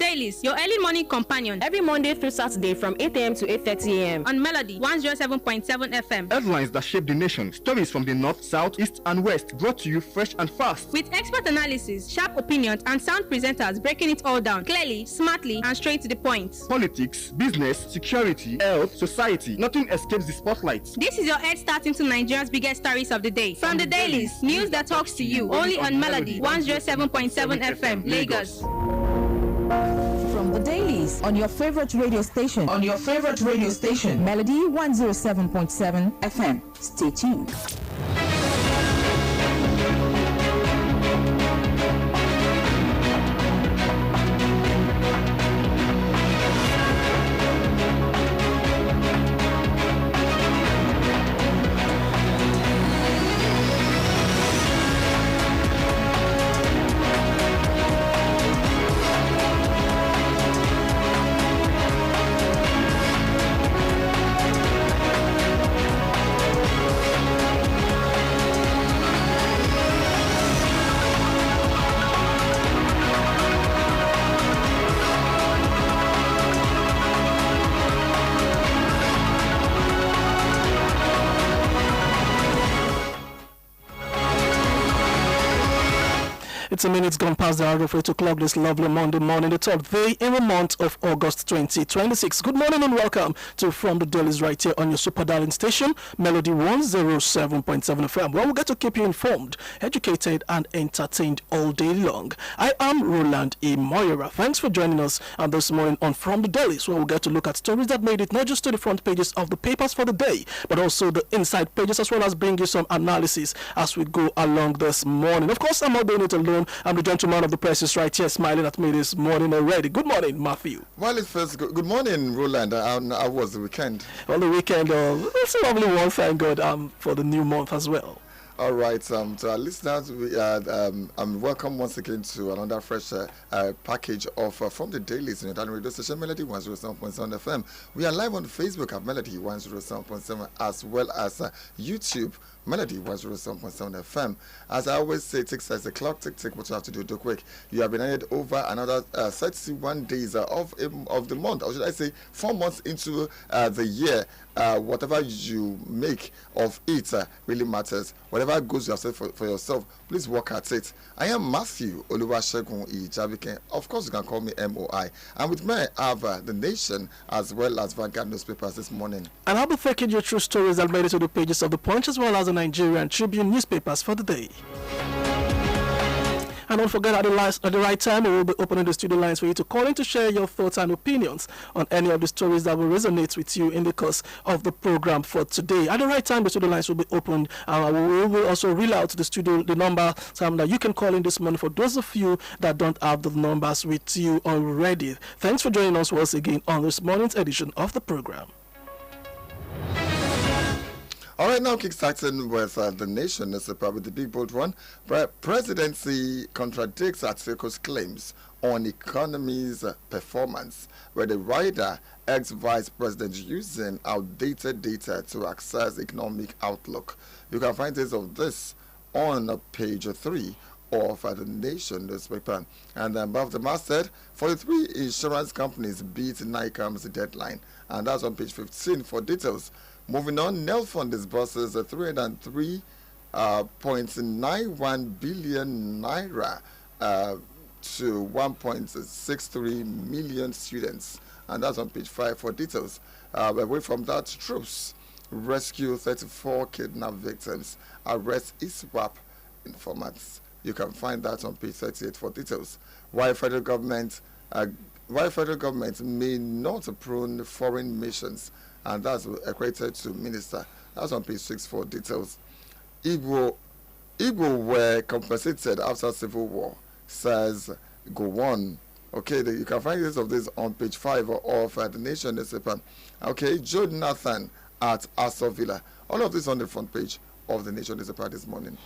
Dailies, your early morning companion. Every Monday through Saturday from 8 a.m. to 8:30 a.m. on Melody 107.7 FM. Headlines that shape the nation. Stories from the north, south, east, and west. Brought to you fresh and fast. With expert analysis, sharp opinions, and sound presenters breaking it all down clearly, smartly, and straight to the point. Politics, business, security, health, society. Nothing escapes the spotlight. This is your head start into Nigeria's biggest stories of the day. From the Dailies, news that talks to you. Only on Melody 107.7 FM, Lagos. From the Dailies on your favorite radio station. Melody 107.7 FM. Stay tuned. It's a minute gone past the hour of 8 o'clock this lovely Monday morning, the 12th day in the month of August 2026. Good morning and welcome to From the Dailies right here on your super darling station, Melody 107.7 FM, where we get to keep you informed, educated, and entertained all day long. I am Roland Imoyera. Thanks for joining us this morning on From the Dailies, where we get to look at stories that made it not just to the front pages of the papers for the day, but also the inside pages, as well as bring you some analysis as we go along this morning. Of course, I'm not doing it alone. I'm the gentleman of the press is right here smiling at me this morning already. Good morning, Matthew. Well, it feels good. Good morning, Roland. How was the weekend? Well, the weekend, it's a lovely one, thank God, for the new month as well. All right, to our listeners, welcome once again to another fresh package of From the Dailies in your radio station, Melody 107.7 FM. We are live on Facebook at Melody 107.7, as well as YouTube, Melody 107.7 FM. As I always say, tick says the clock, tick, what you have to do quick. You have been added over another 31 days of the month, or should I say 4 months into the year. Whatever you make of it really matters. Whatever goes yourself for yourself, please work at it. I am Matthew Oluwasegun Ijabiken. Of course, you can call me MOI. And with me, I have The Nation as well as Vanguard newspapers this morning. And I'll be taking you through stories that made it to the pages of the Punch as well as the Nigerian Tribune newspapers for the day. And don't forget, at the right time, we will be opening the studio lines for you to call in to share your thoughts and opinions on any of the stories that will resonate with you in the course of the program for today. At the right time, the studio lines will be opened. We will also reel out the number that you can call in this morning for those of you that don't have the numbers with you already. Thanks for joining us once again on this morning's edition of the program. All right, now kickstarting with The Nation, this is probably the big bold one. Presidency contradicts Atiko's claims on economy's performance, where the rider ex-vice president using outdated data to access economic outlook. You can find details of this on page 3 of The Nation newspaper. And above the masthead, 43 insurance companies beat NICAM's deadline. And that's on page 15 for details. Moving on, Nelfund disburses 303.91 billion naira to 1.63 million students. And that's on page 5 for details. Away from that, troops rescue 34 kidnapped victims, arrest ISWAP informants. You can find that on page 38 for details. Why federal government may not approve foreign missions, and that's equated to minister. That's on page 6 for details. Igbo were compensated after civil war, says go on. Okay, you can find this of this on page 5 of The Nation newspaper. Okay, Joe Nathan at Astor Villa. All of this on the front page of The Nation newspaper this morning.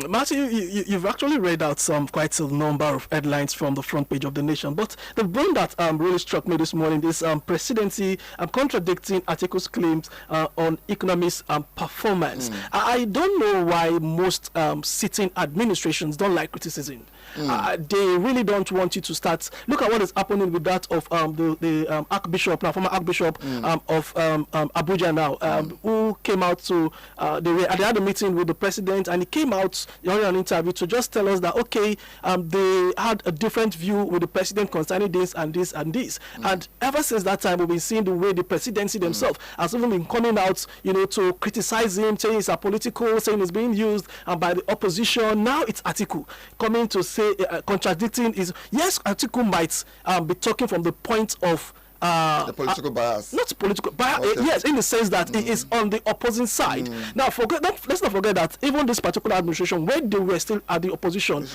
Matthew, you've actually read out quite a number of headlines from the front page of The Nation, but the one that really struck me this morning is presidency contradicting Atiko's claims on economics performance. I don't know why most sitting administrations don't like criticism. They really don't want you to start. Look at what is happening with that of the Archbishop, now former Archbishop of Abuja now, who came out to, they had a meeting with the president, and he came out during an interview to just tell us that, okay, they had a different view with the president concerning this and this and this. And ever since that time, we've been seeing the way the presidency themselves has even been coming out, to criticize him, saying it's a political, saying it's being used by the opposition. Now it's Atiku coming to say, contradicting is, yes, Atiku might be talking from the point of the political bias. Not political bias, yes, in the sense that it is on the opposing side. Now, let's not forget that even this particular administration, when they were still at the opposition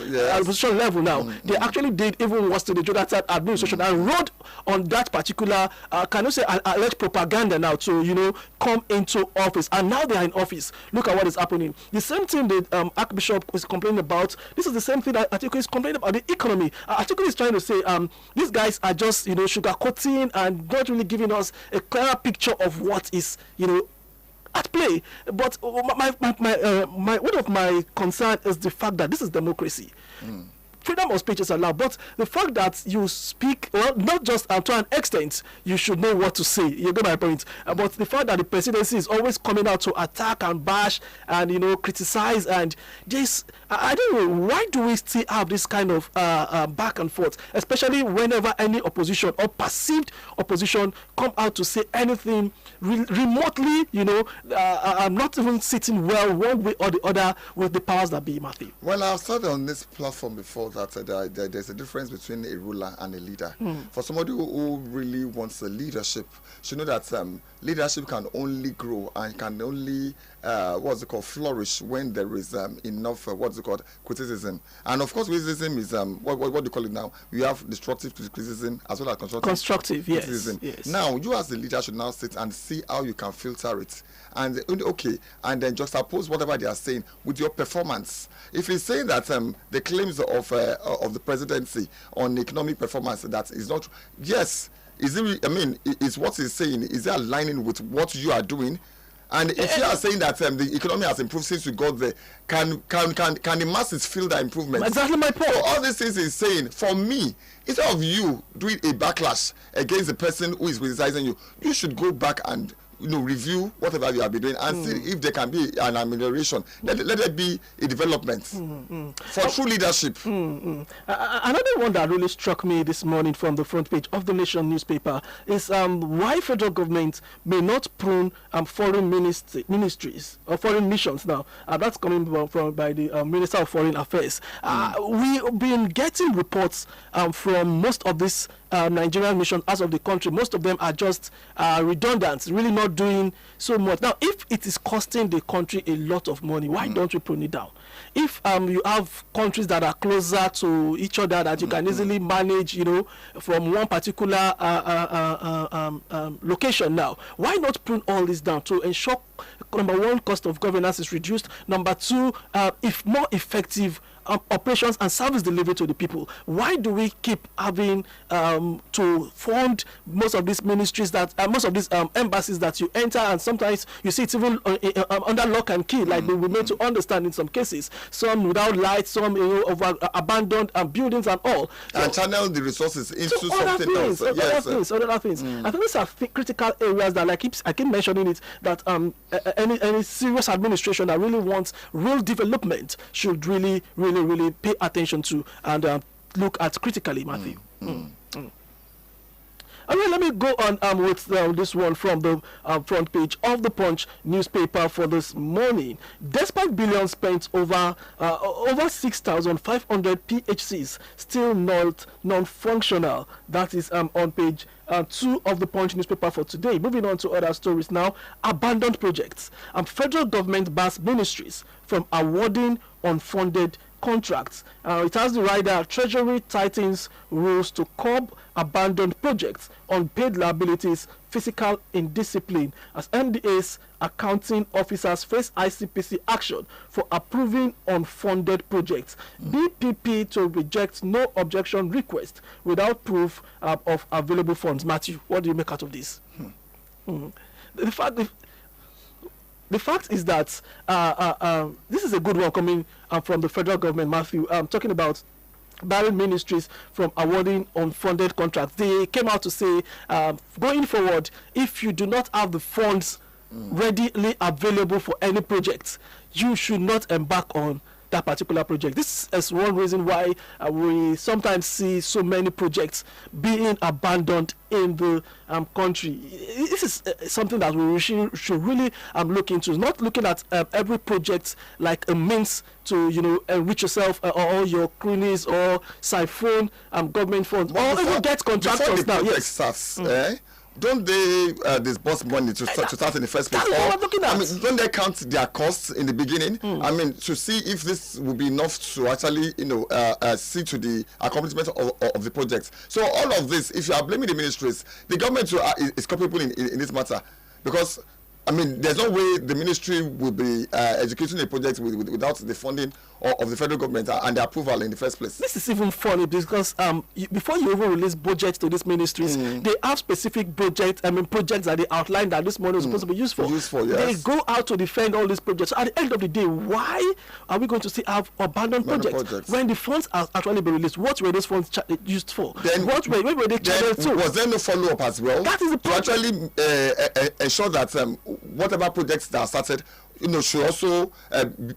level now, they actually did even worse to the Jonathan administration and rode on that particular, can you say, alleged propaganda now to, come into office. And now they are in office. Look at what is happening. The same thing that Archbishop is complaining about, this is the same thing that Atiku is complaining about, the economy. Atiku is trying to say, these guys are just, sugarcoating and not really giving us a clearer picture of what is, at play. But one of my concern is the fact that this is democracy. Freedom of speech is allowed, but the fact that you speak, well, not just to an extent, you should know what to say. You get my point. But the fact that the presidency is always coming out to attack and bash and criticize, and this, I don't know, why do we still have this kind of back and forth, especially whenever any opposition or perceived opposition come out to say anything remotely, I'm not even sitting well one way or the other with the powers that be, Matthew. Well, I've said on this platform before that there's a difference between a ruler and a leader. For somebody who really wants a leadership, should know that leadership can only grow and can only flourish when there is enough criticism. And of course, criticism is what do you call it now? We have destructive criticism as well as constructive criticism. Yes. Now, you as the leader should now sit and see how you can filter it, and then juxtapose whatever they are saying with your performance. If he's saying that the claims of the presidency on economic performance that is not, yes, is what he's saying, is it aligning with what you are doing? And if you are saying that the economy has improved since we got there, can the masses feel that improvement? Exactly my point. So all these things he's saying, for me, instead of you doing a backlash against the person who is criticizing you, you should go back and review whatever you have been doing and see if there can be an amelioration. Let there be a development for true leadership. Another one that really struck me this morning from the front page of the Nation newspaper is why federal government may not prune foreign ministries or foreign missions now. That's coming by the Minister of Foreign Affairs. We've been getting reports from most of these Nigerian missions as of the country. Most of them are just redundant, really not doing so much. Now, if it is costing the country a lot of money, why don't we prune it down? If you have countries that are closer to each other that you can easily manage, from one particular location now, why not prune all this down to ensure, number one, cost of governance is reduced, number two, if more effective operations and service delivery to the people? Why do we keep having to fund most of these ministries that most of these embassies that you enter, and sometimes you see it even under lock and key, like we made to understand in some cases, some without lights, some over abandoned buildings and all, and channel the resources into something else. Other things. I think these are critical areas that I keep mentioning it, that any serious administration that really wants real development should really pay attention to and look at critically, Matthew. Okay, let me go on with this one from the front page of the Punch newspaper for this morning. Despite billions spent over 6,500 PHCs still not non-functional. That is on page 2 of the Punch newspaper for today. Moving on to other stories now. Abandoned projects. Federal government bans ministries from awarding unfunded contracts. It has the rider Treasury tightens rules to curb abandoned projects, unpaid liabilities, physical indiscipline, as MDA's accounting officers face ICPC action for approving unfunded projects. BPP to reject no objection request without proof of available funds. Matthew, what do you make out of this? The fact is that this is a good one coming from the federal government, Matthew. Talking about barring ministries from awarding unfunded contracts. They came out to say, going forward, if you do not have the funds readily available for any project, you should not embark on that particular project. This is one reason why we sometimes see so many projects being abandoned in the country. This is something that we should really look into. Not looking at every project like a means to enrich yourself or your cronies or siphon government funds or even get contractors now. Yes. Starts, don't they disburse money to start in the first place? That's what we're looking at. I mean, don't they count their costs in the beginning? I mean, to see if this will be enough to actually, see to the accomplishment of the project. So all of this, if you are blaming the ministries, the government is culpable in this matter, because I mean, there's no way the ministry will be executing a project without the funding of the federal government and the approval in the first place. This is even funny because before you even release budgets to these ministries, they have specific projects that they outline that this money is supposed to be used for. Yes. They go out to defend all these projects. So at the end of the day, why are we going to have abandoned projects when the funds are actually been released? What were those funds used for? Then, where were they channeled to? Was there no follow-up as well? That is the problem. To actually ensure that whatever projects that are started, should also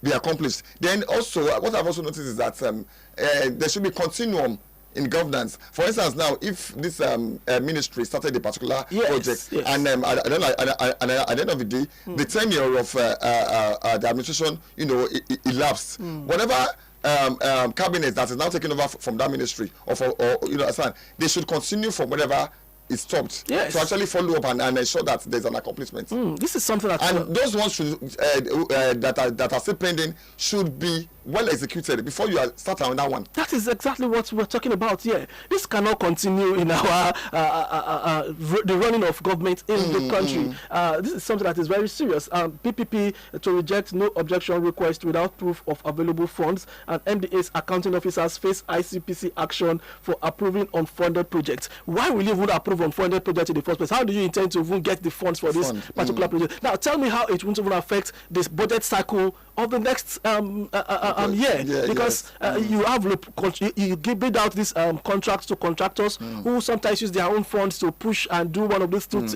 be accomplished. Then also, what I've also noticed is that there should be continuum in governance. For instance, now if this ministry started a particular project, and at the end of the day, the tenure of the administration, elapsed. Whatever cabinet that is now taken over from that ministry, they should continue from whatever is stopped to actually follow up and ensure that there's an accomplishment. This is something that those ones should that are still pending should be well executed before you start on that one. That is exactly what we're talking about here. This cannot continue in our the running of government in the country. This is something that is very serious. PPP to reject no objection request without proof of available funds, and MDA's accounting officers face ICPC action for approving unfunded projects. Why will you even approve unfunded projects in the first place? How do you intend to even get the funds for this particular project? Now tell me how it won't even affect this budget cycle of the next year, because you have you bid out these contracts to contractors who sometimes use their own funds to push and do one of these two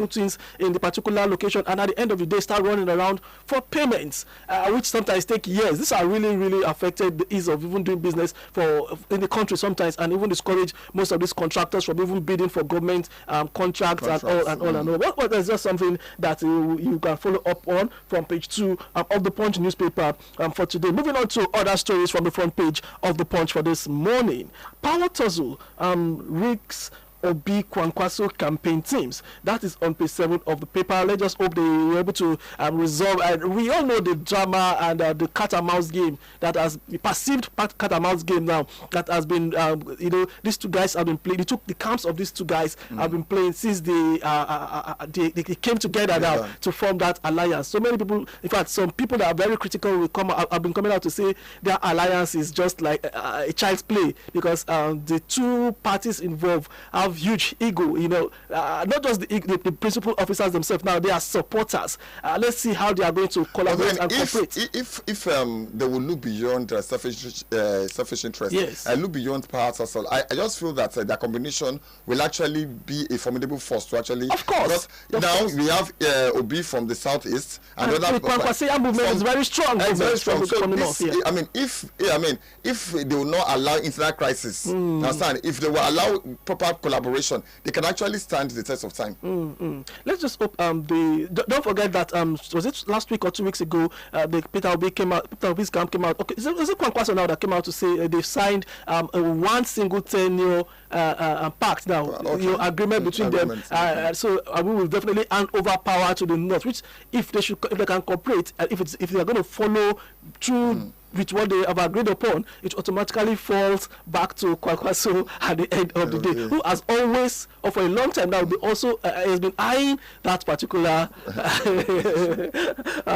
things in the particular location, and at the end of the day start running around for payments, which sometimes take years. These are really affected the ease of even doing business in the country sometimes, and even discourage most of these contractors from even bidding for government contracts and all. Well, there's just something that you can follow up on from page 2 of the Punch newspaper for today. Moving on to other stories from the front page of the Punch for this morning. Power tussle risks Obi Kwankwaso campaign teams. That is on page 7 of the paper. Let's just hope they were able to resolve. We all know the drama and the cat and mouse game that has the perceived cat and mouse game now that has been these two guys have been playing. The camps of these two guys have been playing since they came together now to form that alliance. So many people, in fact, some people that are very critical have been coming out to say their alliance is just like a child's play, because the two parties involved have huge ego, not just the principal officers themselves. Now they are supporters. Let's see how they are going to collaborate and cooperate. If they will look beyond selfish interest, look beyond parts or so, I just feel that the combination will actually be a formidable force to actually. Of course. Because now we have Obi from the southeast, and the Kwankwaso movement is very strong. Very strong. So if they will not allow internal crisis, understand? If they will allow proper collaboration, they can actually stand the test of time. Let's just hope don't forget that was it last week or 2 weeks ago, the Peter Obi's camp came out. Okay, is it Kwankwaso now that came out to say they've signed a one single tenure pact now, agreement between them. So we will definitely hand over power to the North, which if they can cooperate, if they are going to follow through with what they have agreed upon, it automatically falls back to Kwankwaso at the end of the day, who has always, or for a long time now, has been eyeing that particular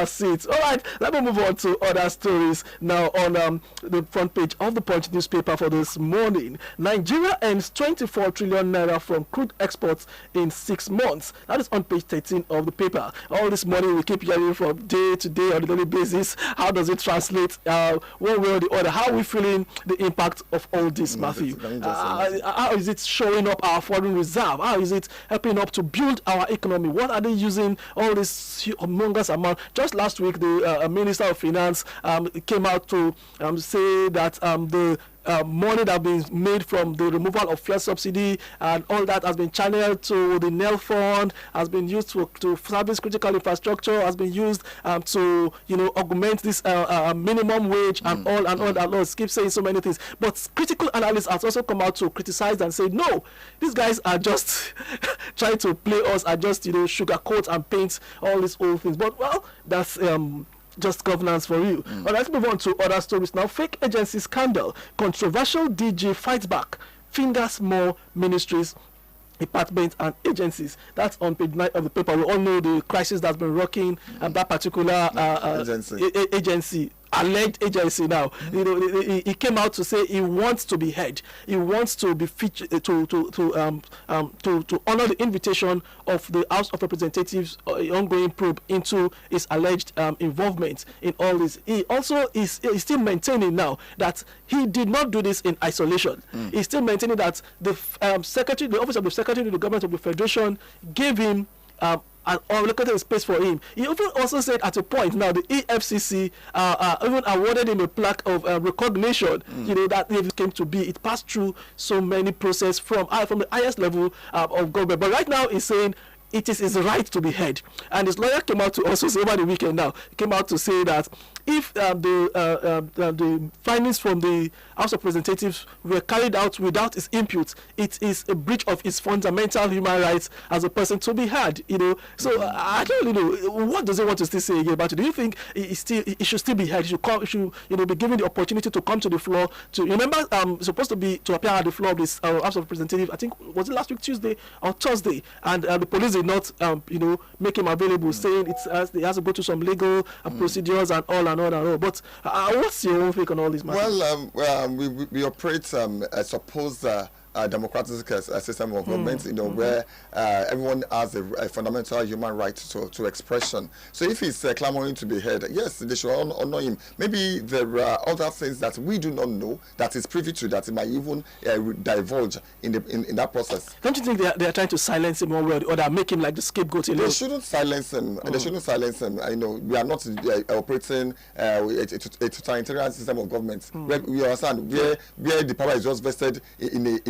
seat. All right, let me move on to other stories now on the front page of the Punch newspaper for this morning. Nigeria earns 24 trillion naira from crude exports in 6 months. That is on page 13 of the paper. All this money we keep hearing from day to day on a daily basis. How does it translate one way or the other. How are we feeling the impact of all this, Matthew? How is it showing up our foreign reserve? How is it helping up to build our economy? What are they using all this humongous amount? Just last week, the Minister of Finance came out to say that the money that has been made from the removal of fuel subsidy and all that has been channeled to the NEL fund, has been used to service critical infrastructure, has been used to augment this minimum wage and all that. Lord, keep saying so many things. But critical analysts has also come out to criticize and say, no, these guys are just trying to play us, are just sugarcoat and paint all these old things. But well, that's just governance for you. But let's move on to other stories now. Fake agency scandal. Controversial DG fights back. Fingers more ministries, departments and agencies. That's on page 9 of the paper. We all know the crisis that's been rocking that particular agency. Alleged agency now. He came out to say he wants to be heard. He wants to be featured to honor the invitation of the House of Representatives ongoing probe into his alleged involvement in all this. He also is still maintaining now that he did not do this in isolation. He's still maintaining that the secretary, the office of the secretary to the government of the federation gave him and allocated space for him. He also said at a point now the EFCC even awarded him a plaque of recognition. That it came to be. It passed through so many processes from the highest level of government. But right now he's saying it is his right to be heard. And his lawyer came out to also say over the weekend now, came out to say that if the findings from the House of Representatives were carried out without his input, it is a breach of his fundamental human rights as a person to be heard. So I don't really know, what does he want to still say again about it? Do you think he should still be heard? He should be given the opportunity to come to the floor? To remember, supposed to appear at the floor of this House of Representatives. I think was it last week Tuesday or Thursday, and the police did not make him available, saying he has to go to some legal procedures and all. But what's your own take on all this matter? Well, we operate a supposed democratic system of government, where everyone has a fundamental human right to expression. So if he's clamoring to be heard, yes, they should honor him. Maybe there are other things that we do not know that is privy to, that he might even divulge in that process. Don't you think they are trying to silence him one way or the other, make him like the scapegoat? They shouldn't silence him. They shouldn't silence him. We are not operating a totalitarian system of government. Where we understand where the power is just vested in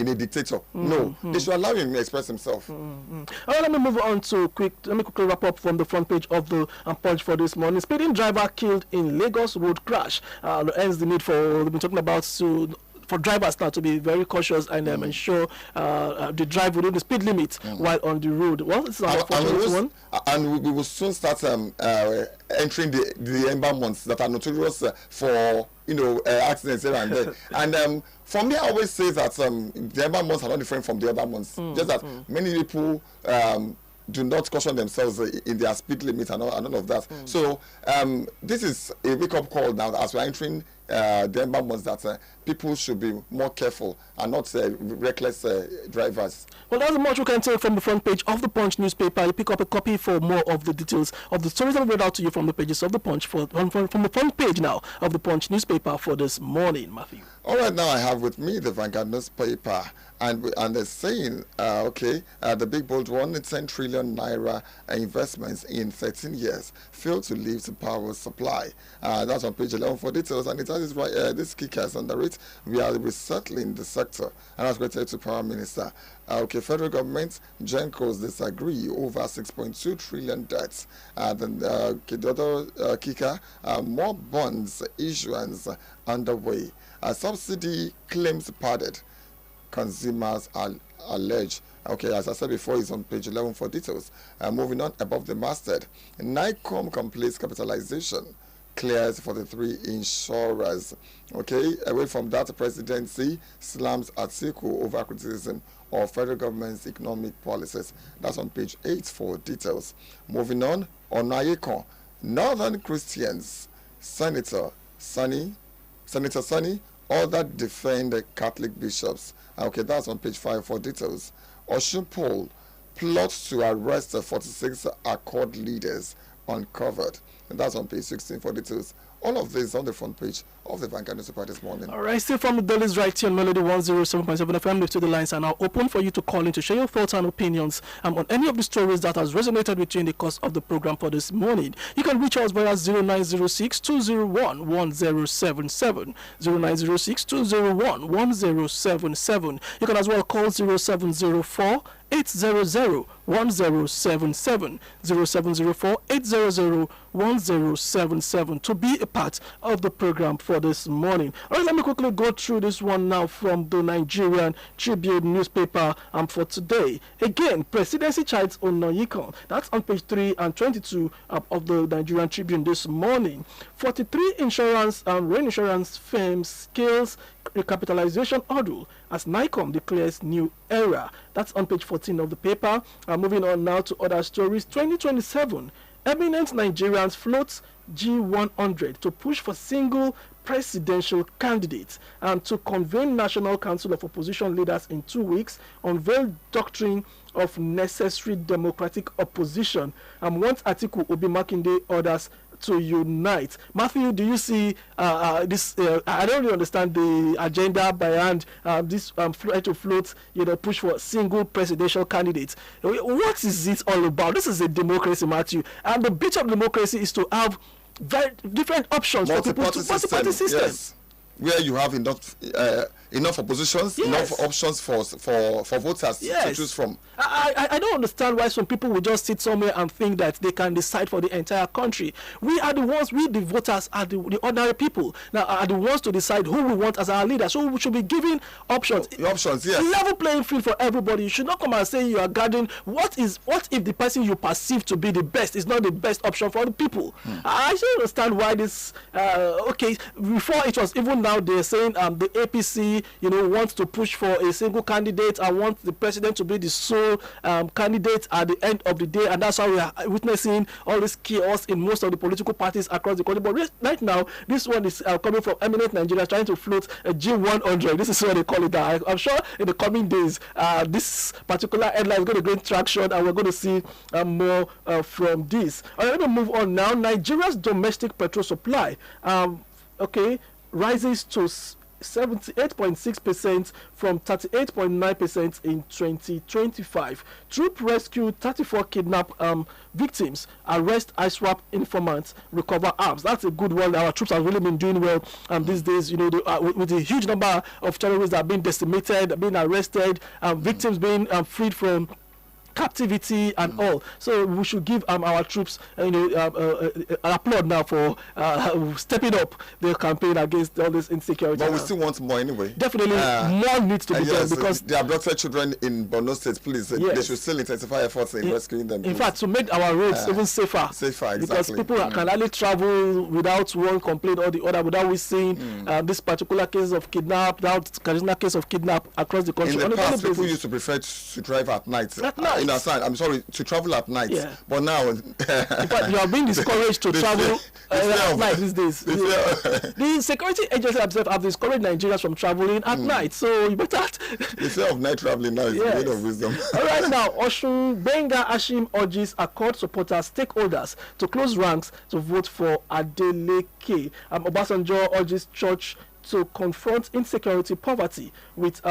a dictator. No, they should allow him to express himself. All right, let me quickly wrap up from the front page of the Punch for this morning. Speeding driver killed in Lagos road crash. Ends the need for, we've been talking about for drivers now to be very cautious and ensure they drive within the speed limit while on the road. Well, this is our one. And we will soon start entering the ember months that are notorious for accidents here and there. And for me, I always say that the ember months are not different from the other months. Just that many people do not caution themselves in their speed limit and none of that. So this is a wake-up call now as we're entering the ember months, that people should be more careful and not reckless drivers. Well, that's much we can take from the front page of the Punch newspaper. You pick up a copy for more of the details of the stories that we read out to you from the pages of the Punch from the front page now of the Punch newspaper for this morning, Matthew. All right, now I have with me the Vanguard newspaper, and they're saying, the big bold one, 10 trillion naira investments in 13 years failed to lift the power supply. That's on page 11 for details, and it has this kickers under it. We are resettling the sector, and that's related to Prime Minister. Federal government, Gencos disagree over 6.2 trillion debts. The other kicker, more bonds issuance underway. Subsidy claims padded. Consumers are alleged. As I said before, it's on page 11 for details. Moving on above the masthead, NICOM completes capitalization. Clears for the 3 insurers. Away from that, the presidency slams Atiku over criticism of federal government's economic policies. That's on page 8 for details. Moving on Ayekon, Northern Christians, Senator Sonny, ordered defend the Catholic bishops. That's on page 5 for details. Oshunpol plots to arrest 46 Accord leaders uncovered. And that's on page 16 for details. All of this on the front page of the Vanguard newspaper this morning. All right, still from the Dailies right here on Melody 107.7 FM. Lift to the lines are now open for you to call in to share your thoughts and opinions on any of the stories that has resonated with you in the course of the program for this morning. You can reach us via 0906 201 1077. 0906 201 1077. You can as well call 0704 800 1077 0704 800 1077 to be a part of the program for this morning. All right, let me quickly go through this one now from the Nigerian Tribune newspaper for today. Again, presidency chides Ijabiken. That's on page 3 and 22 of the Nigerian Tribune this morning. 43 insurance and reinsurance firms scales recapitalization hurdle as NICOM declares new era. That's on page 14 of the paper. Moving on now to other stories. 2027, eminent Nigerians floats G100 to push for single presidential candidates and to convene National Council of Opposition Leaders in 2 weeks, unveil doctrine of necessary democratic opposition, and once Atiku Obi Makinde orders to unite. Matthew, do you see this? I don't really understand the agenda behind this try to float, push for single presidential candidates. What is it all about? This is a democracy, Matthew, and the beauty of democracy is to have very different options for people to multi-party system. Yes. Where you have enough oppositions, enough options for voters to choose from. I don't understand why some people will just sit somewhere and think that they can decide for the entire country. We are the ones, we the voters are the ordinary people now are the ones to decide who we want as our leader. So we should be giving options. Options, yes. Level playing field for everybody. You should not come and say you are guarding. What if the person you perceive to be the best is not the best option for the people? I don't understand why this. Okay, before it was even now they're saying the APC wants to push for a single candidate and wants the president to be the sole candidate at the end of the day, and that's how we are witnessing all this chaos in most of the political parties across the country. But right now, this one is coming from eminent Nigerians trying to float a G100. This is what they call it. I'm sure in the coming days, this particular headline is going to gain traction, and we're going to see more from this. All right, let me move on now. Nigeria's domestic petrol supply, rises to 78.6% from 38.9% in 2025. Troop rescue 34 kidnap victims, arrest ISWAP informants, recover arms. That's a good one. Our troops have really been doing well these days. With a huge number of terrorists that are being decimated, being arrested, victims being freed from captivity and all. So we should give our troops an applaud now for stepping up their campaign against all this insecurity. But we still want more anyway. Definitely more needs to be done because there are abducted children in Borno State. Please, they should still intensify efforts in rescuing them. In fact, to make our roads even safer. Exactly. Because people can only travel without one complaint or the other, without we seeing this particular case of kidnap, across the country. In the past, people used to prefer to drive at night. To travel at night. Yeah. But now, in fact, you are being discouraged to travel at night these days. The security agencies themselves have discouraged Nigerians from traveling at night. So you better. The fear of night traveling now is a bit of wisdom. All right, now, Oshun Benga Ashim urges Accord supporters, stakeholders to close ranks to vote for Adeleke. Obasanjo urges church to confront insecurity, poverty with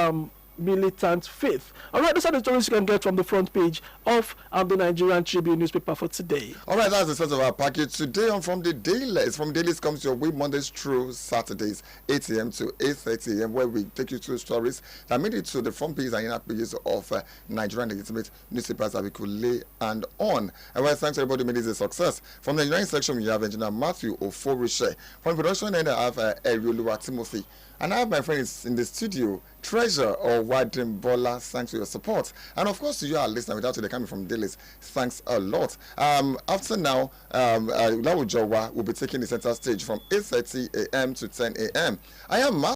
militant faith. All right, those are the stories you can get from the front page of the Nigerian Tribune newspaper for today. All right, that's the set of our package today on From the Dailies. From Dailies comes your way Mondays through Saturdays, 8 a.m. to 8:30 a.m., where we take you through stories that made it to the front pages and inner pages of Nigerian legitimate newspapers that we could lay and on. And well, thanks to everybody who made this a success. From the Nigerian section, we have Engineer Matthew Oforishe. From production end, I have Erioluwa Timothy. And I have my friends in the studio, Treasure or Wadrim Bola. Thanks for your support. And of course, to you, our listener, without you, they coming from Dailies. Thanks a lot. After now, Lawu Jowa will be taking the center stage from 8:30 a.m. to 10 a.m. I am